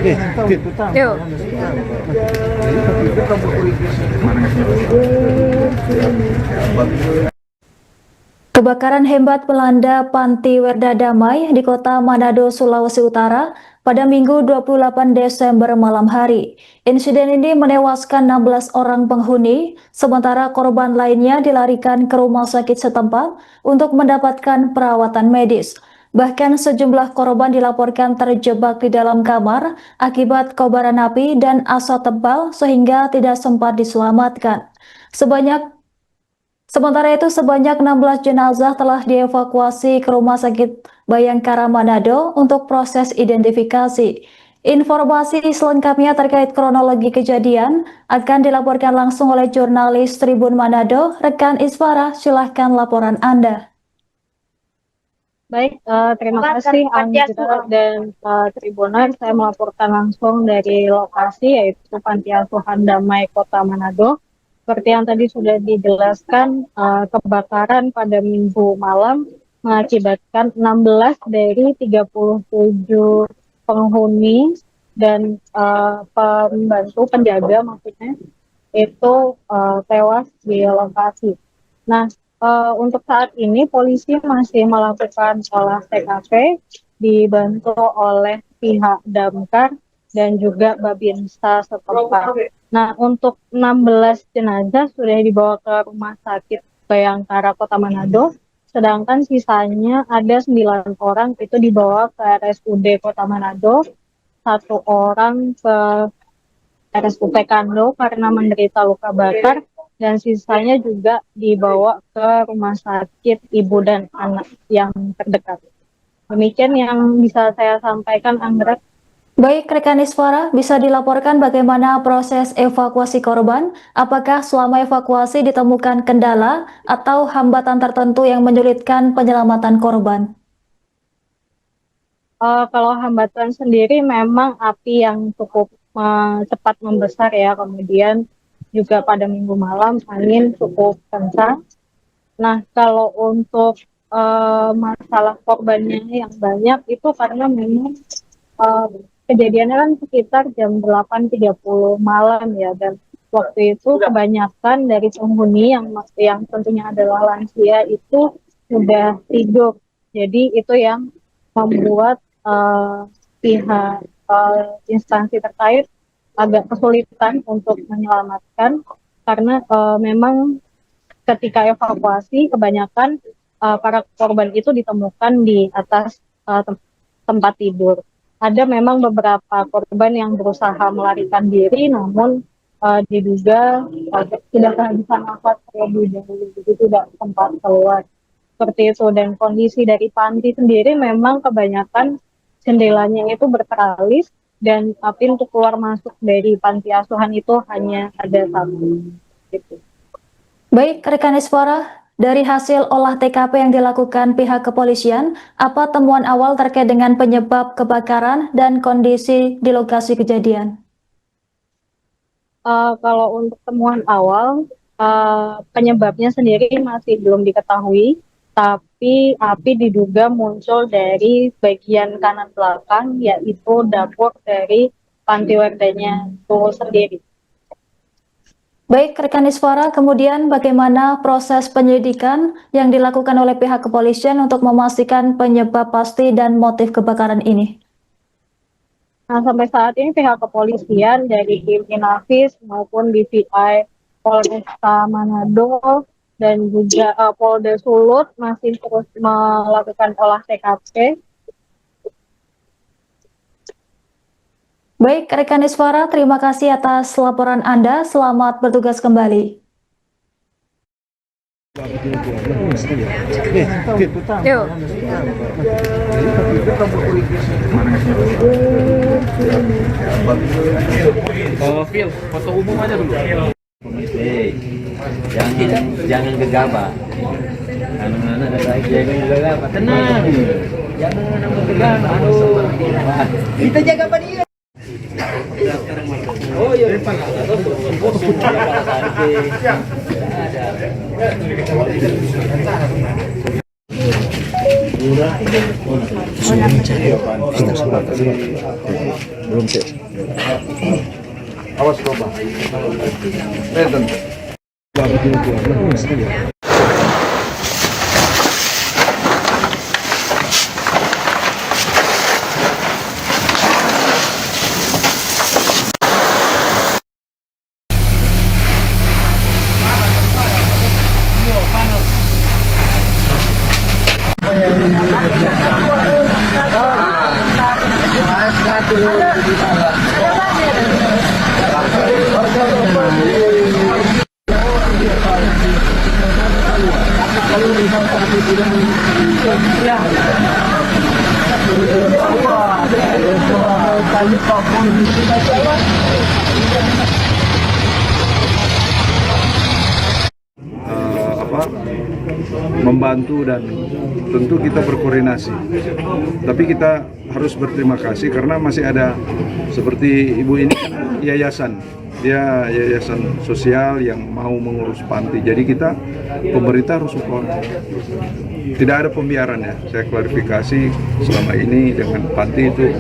Yuk. Kebakaran hebat melanda Panti Werda Damai di Kota Manado, Sulawesi Utara pada Minggu 28 Desember malam hari. Insiden ini menewaskan 16 orang penghuni, sementara korban lainnya dilarikan ke rumah sakit setempat untuk mendapatkan perawatan medis. Bahkan sejumlah korban dilaporkan terjebak di dalam kamar akibat kobaran api dan asap tebal sehingga tidak sempat diselamatkan. Sementara itu, sebanyak 16 jenazah telah dievakuasi ke Rumah Sakit Bayangkara Manado untuk proses identifikasi. Informasi selengkapnya terkait kronologi kejadian akan dilaporkan langsung oleh jurnalis Tribun Manado, rekan Isfara. Silahkan laporan Anda. Baik, terima kasih Angga dan Tribunan. Saya melaporkan langsung dari lokasi yaitu Panti Asuhan Damai Kota Manado. Seperti yang tadi sudah dijelaskan, kebakaran pada Minggu malam mengakibatkan 16 dari 37 penghuni dan pembantu penjaga maksudnya itu tewas di lokasi. Nah, untuk saat ini polisi masih melakukan olah TKP dibantu oleh pihak damkar dan juga Babinsa setempat. Nah, untuk 16 jenazah sudah dibawa ke Rumah Sakit Bayangkara Kota Manado, sedangkan sisanya ada 9 orang itu dibawa ke RSUD Kota Manado, 1 orang ke RSUP Kando karena menderita luka bakar, dan sisanya juga dibawa ke Rumah Sakit Ibu dan Anak yang terdekat. Demikian yang bisa saya sampaikan, Anggrek. Baik, rekan Isfara, bisa dilaporkan bagaimana proses evakuasi korban? Apakah selama evakuasi ditemukan kendala atau hambatan tertentu yang menyulitkan penyelamatan korban? Kalau hambatan sendiri memang api yang cukup cepat membesar ya, kemudian juga pada minggu malam angin cukup kencang. Nah, kalau untuk masalah korbannya yang banyak itu karena memang kejadiannya kan sekitar jam 8.30 malam ya, dan waktu itu kebanyakan dari penghuni yang tentunya adalah lansia itu sudah tidur. Jadi itu yang membuat pihak instansi terkait agak kesulitan untuk menyelamatkan karena memang ketika evakuasi kebanyakan para korban itu ditemukan di atas tempat tidur. Ada memang beberapa korban yang berusaha melarikan diri, namun diduga sudah kehabisan nafas terlebih dahulu, jadi tidak sempat keluar. Seperti itu, dan kondisi dari panti sendiri memang kebanyakan jendelanya itu berteralis dan pintu keluar masuk dari panti asuhan itu hanya ada satu. Gitu. Baik, rekan Isfara, dari hasil olah TKP yang dilakukan pihak kepolisian, apa temuan awal terkait dengan penyebab kebakaran dan kondisi di lokasi kejadian? Kalau untuk temuan awal, penyebabnya sendiri masih belum diketahui, tapi api diduga muncul dari bagian kanan belakang, yaitu dapur dari panti werdanya itu sendiri. Baik, rekan Isfara, kemudian bagaimana proses penyelidikan yang dilakukan oleh pihak kepolisian untuk memastikan penyebab pasti dan motif kebakaran ini? Nah, sampai saat ini pihak kepolisian dari tim Inavis maupun DVI Polresta Manado dan juga Polda Sulut masih terus melakukan olah TKP. Baik, rekan Isfara, terima kasih atas laporan Anda. Selamat bertugas kembali. Yuk. Phil, foto umum aja dulu. Jangan gegabah. Anak-anak jangan gegabah. Tenang. Jangan gegabah. Aduh. Kita jaga apa dia? Oh iya. Ada. Belum sih. Awas coba. Tentu. Membantu dan tentu kita berkoordinasi. Tapi kita harus berterima kasih karena masih ada seperti ibu ini kan yayasan. Dia yayasan sosial yang mau mengurus panti. Jadi kita pemerintah harus support. Tidak ada pembiaran ya. Saya klarifikasi selama ini dengan panti itu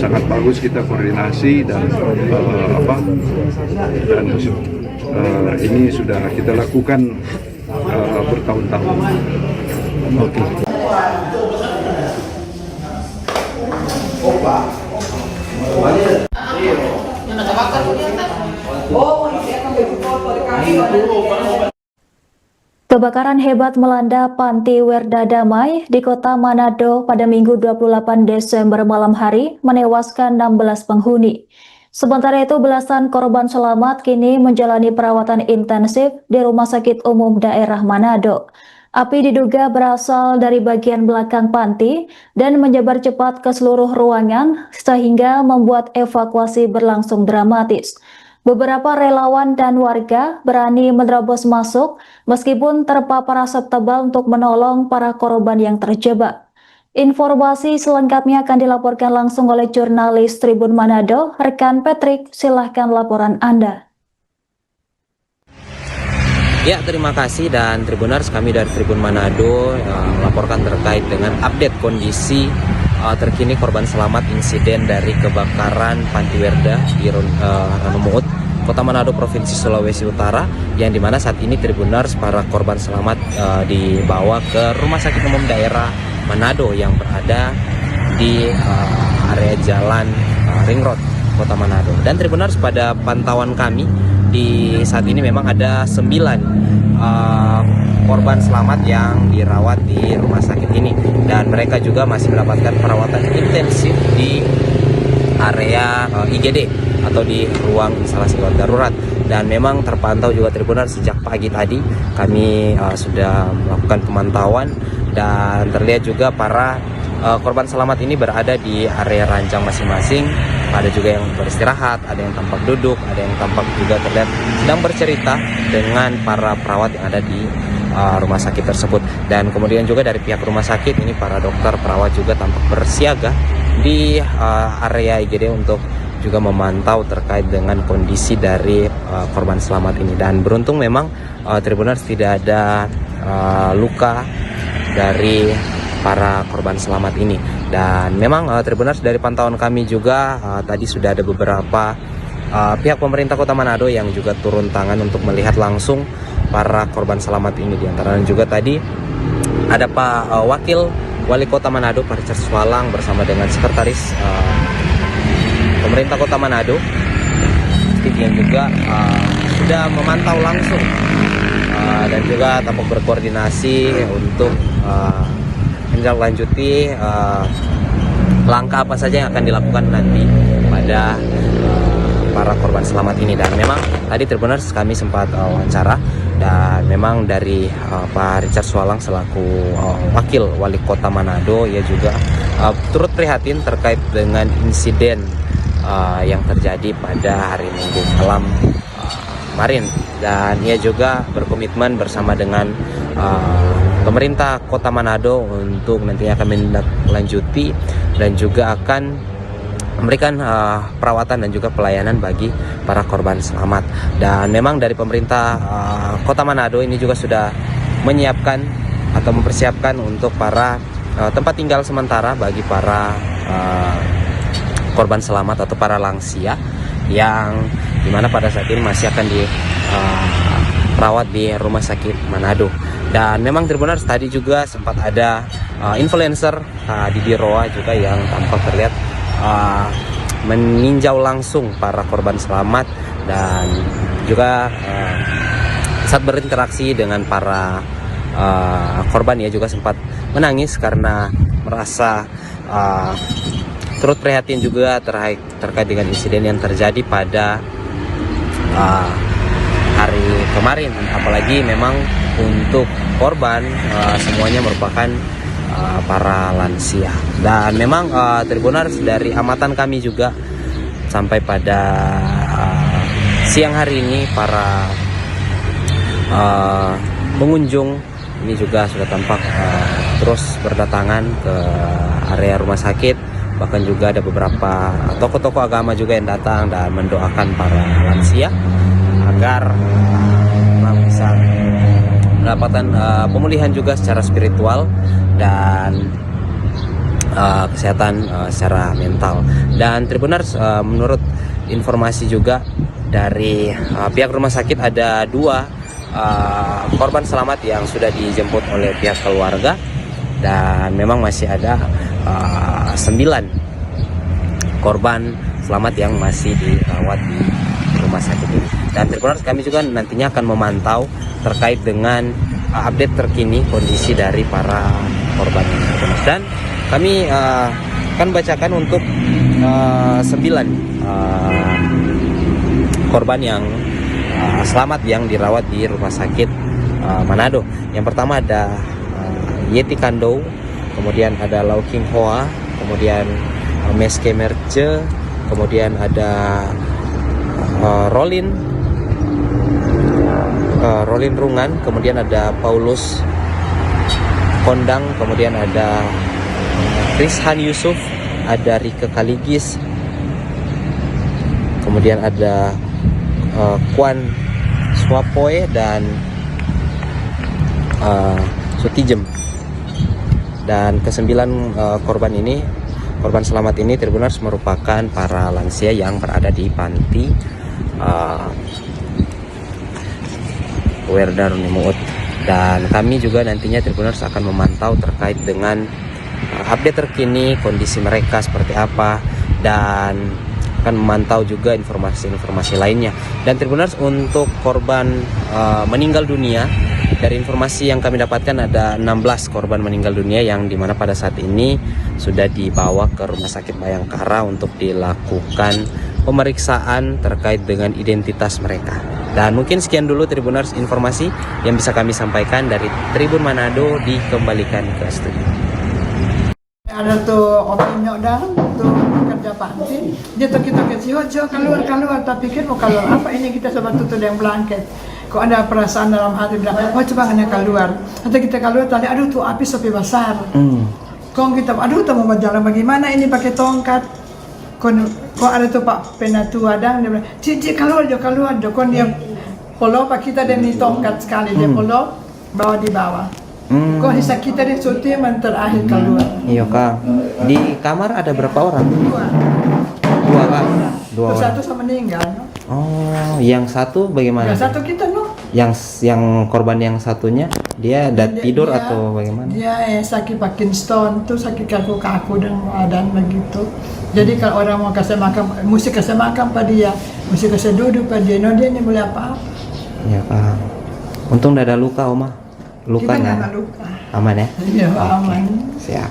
sangat bagus kita koordinasi dan ini sudah kita lakukan bertahun-tahun. Oke. Kebakaran hebat melanda Panti Werda Damai di Kota Manado pada Minggu 28 Desember malam hari, menewaskan 16 penghuni. Sementara itu, belasan korban selamat kini menjalani perawatan intensif di Rumah Sakit Umum Daerah Manado. Api diduga berasal dari bagian belakang panti dan menyebar cepat ke seluruh ruangan sehingga membuat evakuasi berlangsung dramatis. Beberapa relawan dan warga berani menerobos masuk meskipun terpapar asap tebal untuk menolong para korban yang terjebak. Informasi selengkapnya akan dilaporkan langsung oleh jurnalis Tribun Manado, rekan Patrick. Silahkan laporan Anda. Ya, terima kasih dan Tribuners, kami dari Tribun Manado melaporkan terkait dengan update kondisi terkini korban selamat insiden dari kebakaran Panti Werda di Ranumuut, Kota Manado, Provinsi Sulawesi Utara, yang dimana saat ini Tribuners, para korban selamat dibawa ke Rumah Sakit Umum Daerah Manado yang berada di area jalan Ring Road, Kota Manado. Dan Tribuners, pada pantauan kami di saat ini memang ada 9 korban selamat yang dirawat di rumah sakit ini, dan mereka juga masih mendapatkan perawatan intensif di area IGD atau di ruang instalasi gawat darurat. Dan memang terpantau juga Tribuners, sejak pagi tadi kami sudah melakukan pemantauan dan terlihat juga para korban selamat ini berada di area ranjang masing-masing. Ada juga yang beristirahat, ada yang tampak duduk, ada yang tampak juga terlihat sedang bercerita dengan para perawat yang ada di rumah sakit tersebut. Dan kemudian juga dari pihak rumah sakit ini, para dokter perawat juga tampak bersiaga di area IGD untuk juga memantau terkait dengan kondisi dari korban selamat ini. Dan beruntung memang Tribuners tidak ada luka dari para korban selamat ini. Dan memang Tribuners, dari pantauan kami juga tadi sudah ada beberapa pihak pemerintah Kota Manado yang juga turun tangan untuk melihat langsung para korban selamat ini. Di antaranya juga tadi ada Pak Wakil Wali Kota Manado, Pak Richard Swalang, bersama dengan Sekretaris Pemerintah Kota Manado yang juga sudah memantau langsung dan juga tampak berkoordinasi untuk menindaklanjuti langkah apa saja yang akan dilakukan nanti pada para korban selamat ini. Dan memang tadi Tribuners kami sempat wawancara, dan memang dari Pak Richard Swalang selaku Wakil Wali Kota Manado, ia juga turut prihatin terkait dengan insiden yang terjadi pada hari Minggu malam kemarin, dan ia juga berkomitmen bersama dengan pemerintah Kota Manado untuk nantinya akan menindaklanjuti dan juga akan memberikan perawatan dan juga pelayanan bagi para korban selamat. Dan memang dari pemerintah Kota Manado ini juga sudah menyiapkan atau mempersiapkan untuk para tempat tinggal sementara bagi para korban selamat atau para lansia yang dimana pada saat ini masih akan dirawat di Rumah Sakit Manado. Dan memang Tribuners tadi juga sempat ada influencer Didi Roa juga yang tampak terlihat meninjau langsung para korban selamat dan juga saat berinteraksi dengan para korban ya juga sempat menangis karena merasa turut prihatin juga terkait dengan insiden yang terjadi pada hari kemarin. Apalagi memang untuk korban semuanya merupakan para lansia. Dan memang Tribuners dari amatan kami juga sampai pada siang hari ini para pengunjung ini juga sudah tampak terus berdatangan ke area rumah sakit. Bahkan juga ada beberapa tokoh-tokoh agama juga yang datang dan mendoakan para lansia agar bisa mendapatkan pemulihan juga secara spiritual dan kesehatan secara mental. Dan Tribuners, menurut informasi juga dari pihak rumah sakit ada 2 korban selamat yang sudah dijemput oleh pihak keluarga dan memang masih ada 9 korban selamat yang masih dirawat di rumah sakit ini. Dan Tribuners, kami juga nantinya akan memantau terkait dengan update terkini kondisi dari para korban ini. Dan kami akan bacakan untuk 9 korban yang selamat yang dirawat di rumah sakit Manado. Yang pertama ada Yeti Kando, kemudian ada Lau King Hoa, kemudian Meske Merce, kemudian ada Rolin Rungan, kemudian ada Paulus Kondang, kemudian ada Rizhan Yusuf, ada Rike Kaligis, kemudian ada Kwan Swapoe dan Sutijem. Dan ke-9 korban selamat ini Tribuners merupakan para lansia yang berada di panti Werdaruni Muut. Dan kami juga nantinya Tribuners akan memantau terkait dengan update terkini kondisi mereka seperti apa dan akan memantau juga informasi-informasi lainnya. Dan Tribuners, untuk korban meninggal dunia, dari informasi yang kami dapatkan ada 16 korban meninggal dunia yang dimana pada saat ini sudah dibawa ke Rumah Sakit Bayangkara untuk dilakukan pemeriksaan terkait dengan identitas mereka. Dan mungkin sekian dulu Tribuners informasi yang bisa kami sampaikan dari Tribun Manado, dikembalikan ke studio. Ada tuh opini dah tuh kerja panti, dia tuh kita kecil keluar tapi pikir mau keluar apa ini, kita sebab tutup yang blanket. Kok ada perasaan dalam hati bilang, oh coba hanya keluar. Atau kita keluar tadi, aduh tuh api sopi besar. Kok kita, aduh tuh mau berjalan bagaimana ini pakai tongkat. Kok ada tuh Pak Penatu Adang, dia bilang, Cici keluar. Kok dia polo Pak kita dan di tongkat sekali, dia polo bawa di bawah. Kok hisap kita di suti terakhir keluar. Iya Kak. Di kamar ada berapa orang? 2 Kak. 2 orang. Satu sama meninggal. No? Oh, yang satu bagaimana? Yang satu kita no. Yang korban yang satunya dia tidur atau bagaimana? Dia sakit Parkinson tuh, sakit kaku dan badan begitu. Jadi kalau orang mau kasih makan, mesti kasih makan pada dia, mesti kasih duduk pada dia. No, dia ini boleh apa-apa. Iya Kak. Untung tidak ada luka Oma. Luka kita nggak? nggak luka. Aman ya? Iya, Oke, aman. siap.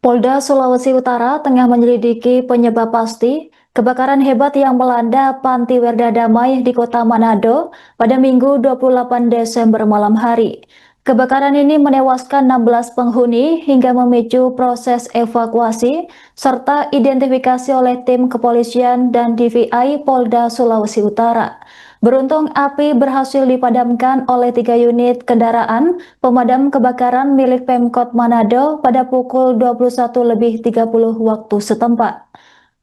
Polda Sulawesi Utara tengah menyelidiki penyebab pasti kebakaran hebat yang melanda Panti Werda Damai di Kota Manado pada Minggu 28 Desember malam hari. Kebakaran ini menewaskan 16 penghuni hingga memicu proses evakuasi serta identifikasi oleh tim kepolisian dan DVI Polda Sulawesi Utara. Beruntung api berhasil dipadamkan oleh 3 unit kendaraan pemadam kebakaran milik Pemkot Manado pada pukul 21.30 waktu setempat.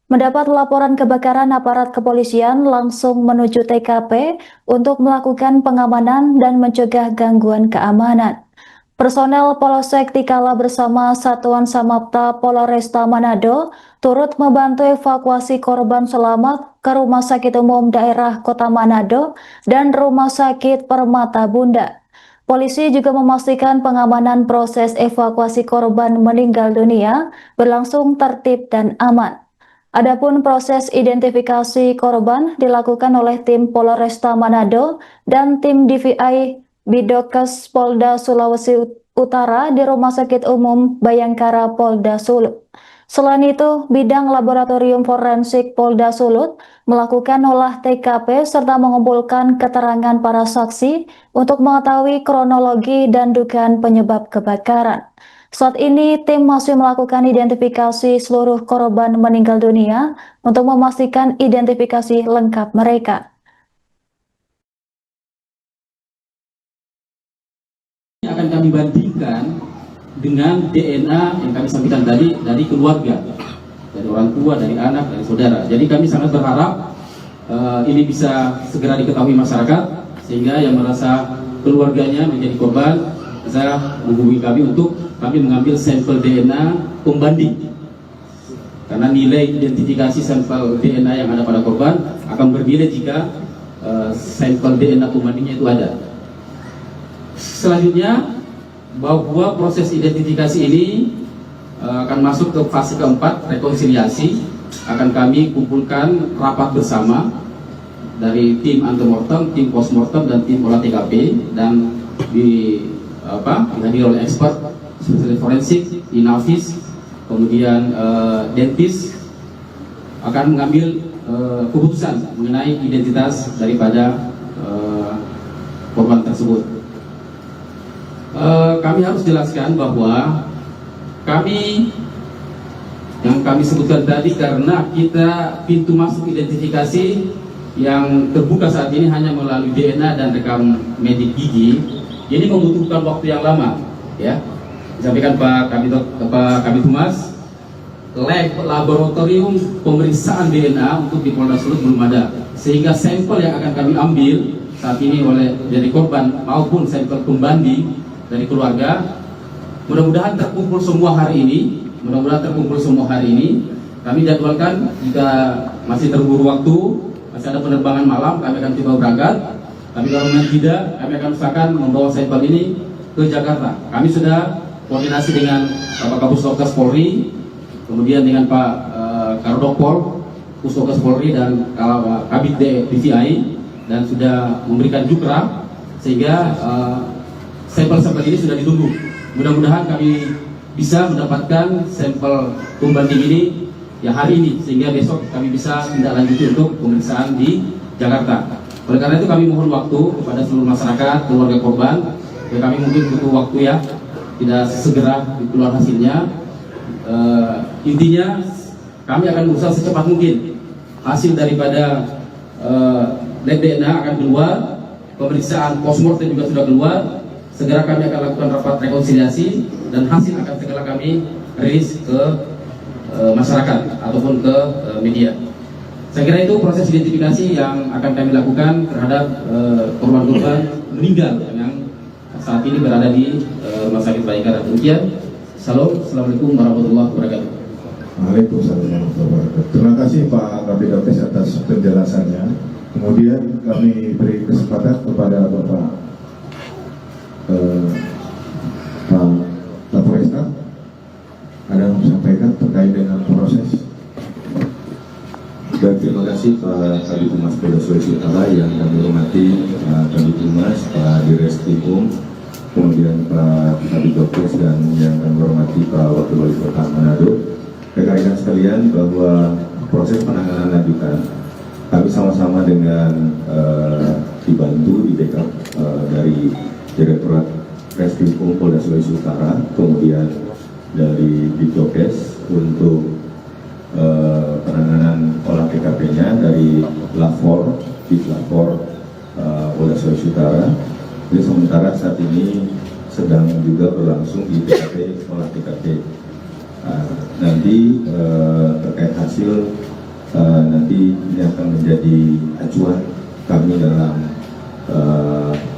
Mendapat laporan kebakaran, aparat kepolisian langsung menuju TKP untuk melakukan pengamanan dan mencegah gangguan keamanan. Personel Polsek Tikala bersama Satuan Samapta Polresta Manado turut membantu evakuasi korban selamat ke Rumah Sakit Umum Daerah Kota Manado dan Rumah Sakit Permata Bunda. Polisi juga memastikan pengamanan proses evakuasi korban meninggal dunia berlangsung tertib dan aman. Adapun proses identifikasi korban dilakukan oleh tim Polresta Manado dan tim DVI Bidokes Polda Sulawesi Utara di Rumah Sakit Umum Bayangkara Polda Sulut. Selain itu, bidang laboratorium forensik Polda Sulut melakukan olah TKP serta mengumpulkan keterangan para saksi untuk mengetahui kronologi dan dugaan penyebab kebakaran. Saat ini, tim masih melakukan identifikasi seluruh korban meninggal dunia untuk memastikan identifikasi lengkap mereka. Akan kami bandingkan dengan DNA yang kami sampaikan tadi dari keluarga, dari orang tua, dari anak, dari saudara. Jadi kami sangat berharap ini bisa segera diketahui masyarakat, sehingga yang merasa keluarganya menjadi korban bisa menghubungi kami untuk kami mengambil sampel DNA pembanding. Karena nilai identifikasi sampel DNA yang ada pada korban akan berbeda jika sampel DNA pembandingnya itu ada. Selanjutnya, bahwa proses identifikasi ini akan masuk ke fase keempat, rekonsiliasi. Akan kami kumpulkan rapat bersama dari tim antemortem, tim postmortem, dan tim olah TKP, dan dihadiri oleh expert spesialis forensik, inavis, kemudian dentis, akan mengambil keputusan mengenai identitas daripada korban tersebut. Kami harus jelaskan bahwa yang kami sebutkan tadi, karena kita pintu masuk identifikasi yang terbuka saat ini hanya melalui DNA dan rekam medik gigi, ini membutuhkan waktu yang lama, ya. Disampaikan Pak Kabid Humas, laboratorium pemeriksaan DNA untuk di Polda Sulut belum ada, sehingga sampel yang akan kami ambil saat ini dari korban maupun sampel pembanding dari keluarga, mudah-mudahan terkumpul semua hari ini. Kami jadwalkan, jika masih terburu waktu, masih ada penerbangan malam, kami akan coba berangkat. Tapi kalau memang tidak, kami akan usahakan membawa sampel ini ke Jakarta. Kami sudah koordinasi dengan Bapak Kapus Polri, kemudian dengan Pak Kardokpol, Pusokes Polri, dan Kabid DVI, dan sudah memberikan jukra, sehingga sampel-sampel ini sudah ditunggu. Mudah-mudahan kami bisa mendapatkan sampel pembanding ini ya hari ini, sehingga besok kami bisa tindak lanjuti untuk pemeriksaan di Jakarta. Oleh karena itu kami mohon waktu kepada seluruh masyarakat, keluarga korban, ya kami mungkin butuh waktu, ya, tidak segera keluar hasilnya. Intinya kami akan berusaha secepat mungkin hasil daripada lab DNA akan keluar, pemeriksaan postmortem juga sudah keluar. Segera kami akan lakukan rapat rekonsiliasi dan hasil akan segera kami rilis ke masyarakat ataupun ke media. Saya kira itu proses identifikasi yang akan kami lakukan terhadap korban-korban meninggal yang saat ini berada di Rumah Sakit Bayangkara. Demikian. Salam. Assalamualaikum warahmatullahi wabarakatuh. Waalaikumsalam warahmatullahi wabarakatuh. Terima kasih Pak Kabid Dokes atas penjelasannya. Kemudian kami beri kesempatan kepada Bapak Pak Kapolresta, ada yang sampaikan terkait dengan proses. Dan terima kasih Pak Kabid Humas Polda Sulawesi Utara yang kami hormati, Pak Kabid Humas, Pak Direskrimum, kemudian Pak Kabid Dokes, dan yang kami hormati Pak Wakil Wali Kota Manado. Rekan-rekan sekalian, bahwa proses penanganan lanjutan kami sama-sama dengan dibantu di backup dari Direktorat Reskrimum Polda Sulawesi Utara, kemudian dari Bidokes untuk penanganan olah TKP-nya dari Lapor, Bitlapor Polda Sulawesi Utara. Jadi sementara saat ini sedang juga berlangsung di TKP, olah TKP. Nanti terkait hasil nanti ini akan menjadi acuan kami dalam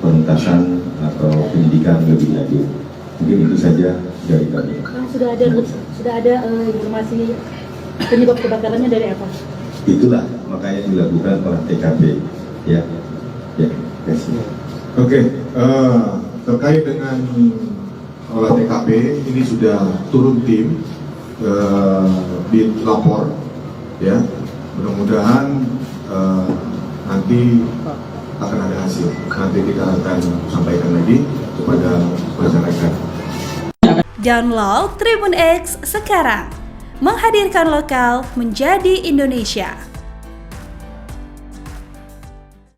penuntasan atau penyidikan lebih lanjut. Mungkin itu saja dari kami. Sudah ada informasi penyebab kebakarannya dari apa? Itulah makanya dilakukan olah TKP. Ya, terima kasih. Oke, terkait dengan olah TKP ini sudah turun tim dilapor, ya. Mudah-mudahan nanti akan ada hasil. Nanti kita akan sampaikan lagi kepada masyarakat. Download Tribun X sekarang, menghadirkan lokal menjadi Indonesia.